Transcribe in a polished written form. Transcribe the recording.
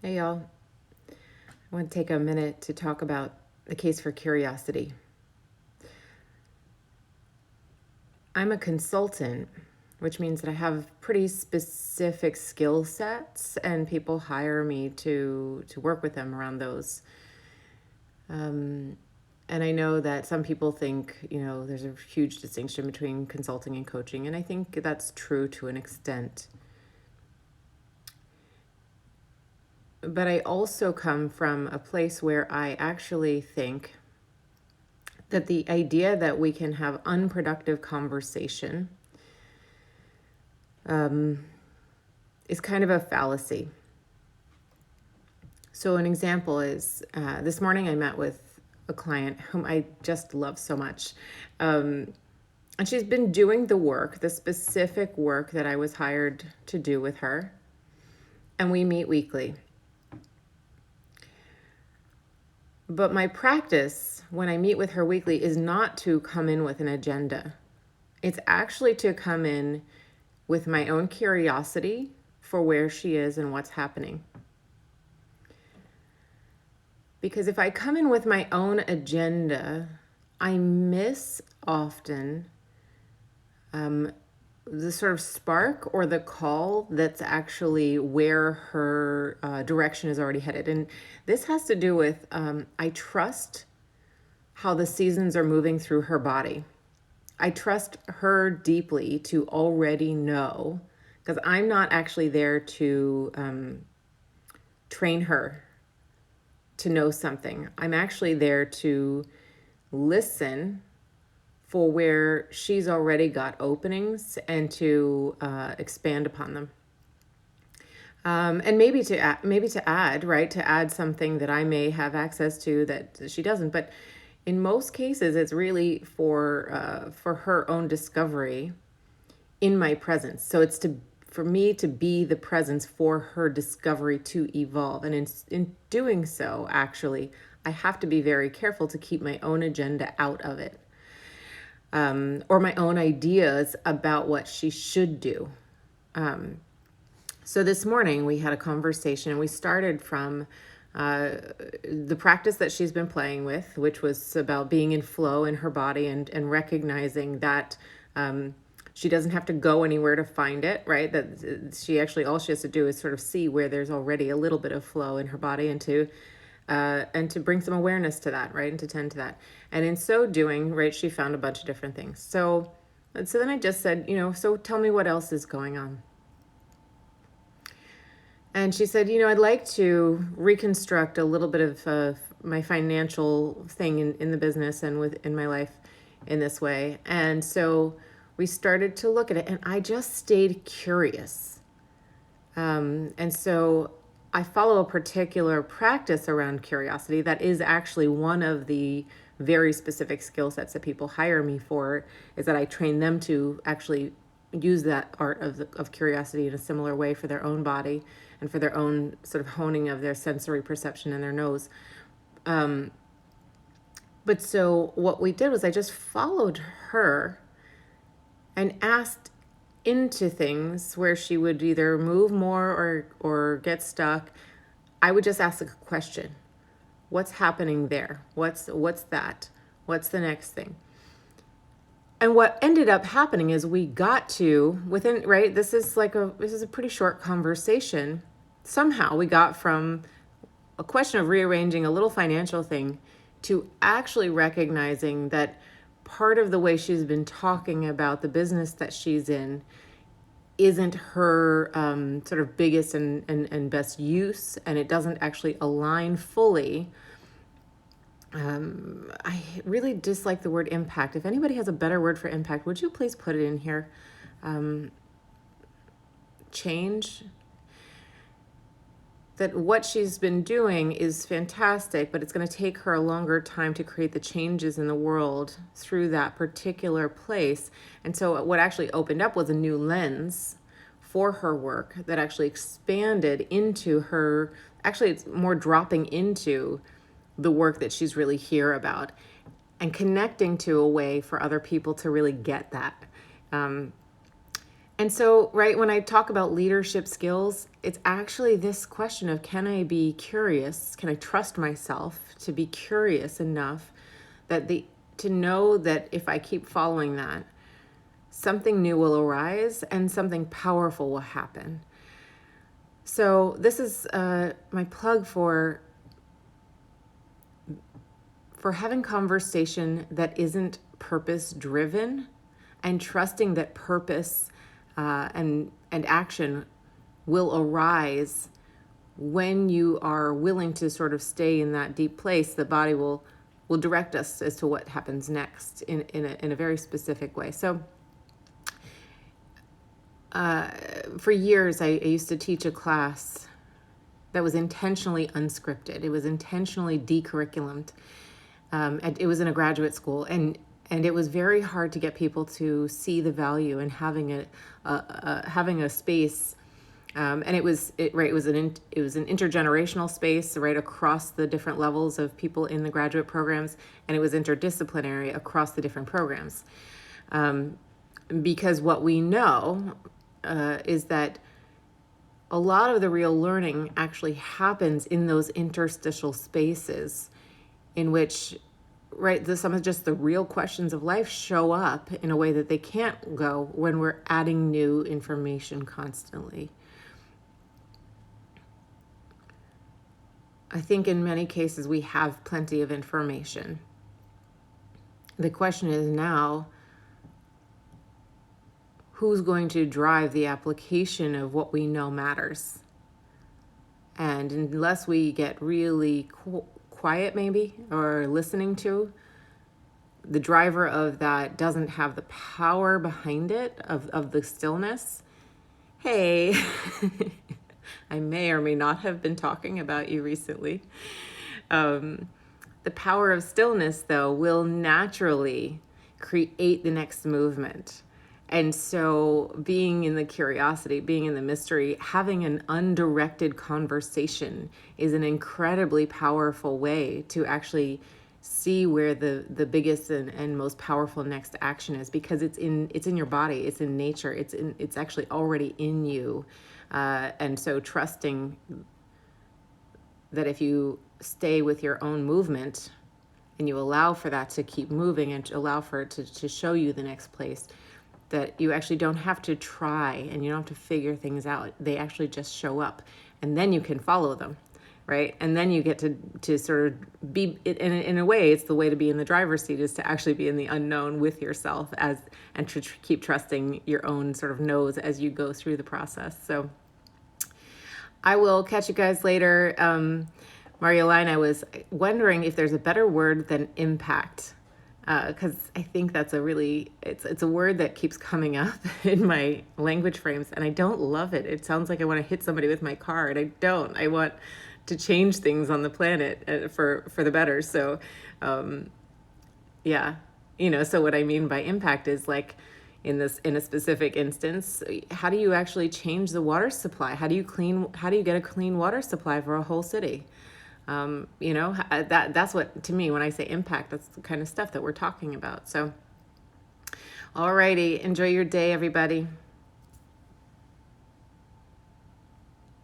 Hey y'all, I want to take a minute to talk about the case for curiosity. I'm a consultant, which means that I have pretty specific skill sets and people hire me to work with them around those. And I know that some people think, there's a huge distinction between consulting and coaching, and I think that's true to an extent. But I also come from a place where I actually think that the idea that we can have unproductive conversation is kind of a fallacy. So an example is this morning I met with a client whom I just love so much. And she's been doing the work, the specific work that I was hired to do with her. And we meet weekly. But my practice when I meet with her weekly is not to come in with an agenda. It's actually to come in with my own curiosity for where she is and what's happening. Because if I come in with my own agenda, I miss often the sort of spark or the call that's actually where her direction is already headed. And this has to do with I trust how the seasons are moving through her body. I trust her deeply to already know, because I'm not actually there to train her to know something. I'm actually there to listen for where she's already got openings and to expand upon them. And maybe to add, right? To add something that I may have access to that she doesn't. But in most cases, it's really for her own discovery in my presence. So it's for me to be the presence for her discovery to evolve. And in doing so, actually, I have to be very careful to keep my own agenda out of it. Or my own ideas about what she should do. So this morning we had a conversation and we started from the practice that she's been playing with, which was about being in flow in her body and recognizing that she doesn't have to go anywhere to find it, right? That she actually, all she has to do is sort of see where there's already a little bit of flow in her body and to bring some awareness to that, right? And to tend to that. And in so doing, right, she found a bunch of different things. So then I just said, so tell me what else is going on. And she said, I'd like to reconstruct a little bit of my financial thing in the business and in my life in this way. And so we started to look at it, and I just stayed curious. And so I follow a particular practice around curiosity that is actually one of the very specific skill sets that people hire me for, is that I train them to actually use that art of curiosity in a similar way for their own body and for their own sort of honing of their sensory perception in their nose. But so what we did was I just followed her and asked into things where she would either move more or get stuck. I would just ask a question. What's happening there? What's that? What's the next thing? And what ended up happening is we got to within, right? This is a pretty short conversation. Somehow we got from a question of rearranging a little financial thing to actually recognizing that part of the way she's been talking about the business that she's in isn't her sort of biggest and best use, and it doesn't actually align fully. I really dislike the word impact. If anybody has a better word for impact, would you please put it in here? Change. That what she's been doing is fantastic, but it's going to take her a longer time to create the changes in the world through that particular place. And so what actually opened up was a new lens for her work that actually expanded into her, actually it's more dropping into the work that she's really here about and connecting to a way for other people to really get that. And so, right, when I talk about leadership skills, it's actually this question of, can I be curious? Can I trust myself to be curious enough that to know that if I keep following that, something new will arise and something powerful will happen. So this is my plug for having conversation that isn't purpose driven, and trusting that purpose and action will arise when you are willing to sort of stay in that deep place. The body will direct us as to what happens next in a very specific way. So for years, I used to teach a class that was intentionally unscripted. It was intentionally decurriculum. And it was in a graduate school, and it was very hard to get people to see the value in having a space. And it was an intergenerational space right across the different levels of people in the graduate programs, and it was interdisciplinary across the different programs. Because what we know is that a lot of the real learning actually happens in those interstitial spaces in which, right, some of just the real questions of life show up in a way that they can't go when we're adding new information constantly. I think in many cases we have plenty of information. The question is now, who's going to drive the application of what we know matters? And unless we get really quiet maybe, or listening to, the driver of that doesn't have the power behind it, of the stillness. Hey, I may or may not have been talking about you recently. The power of stillness, though, will naturally create the next movement. And so being in the curiosity, being in the mystery, having an undirected conversation is an incredibly powerful way to actually see where the biggest and most powerful next action is, because it's in your body, it's in nature, it's actually already in you. And so trusting that if you stay with your own movement and you allow for that to keep moving and allow for it to show you the next place, that you actually don't have to try and you don't have to figure things out. They actually just show up, and then you can follow them, right? And then you get to sort of be, in a way, it's the way to be in the driver's seat, is to actually be in the unknown with yourself, and to keep trusting your own sort of nose as you go through the process. So I will catch you guys later. Marjolein, I was wondering if there's a better word than impact. Because I think that's it's a word that keeps coming up in my language frames, and I don't love it. It sounds like I want to hit somebody with my car, and I don't. I want to change things on the planet for the better. So, yeah, so what I mean by impact is, like, in a specific instance, how do you actually change the water supply? How do you get a clean water supply for a whole city? That's what, to me, when I say impact, that's the kind of stuff that we're talking about. So, alrighty, enjoy your day, everybody.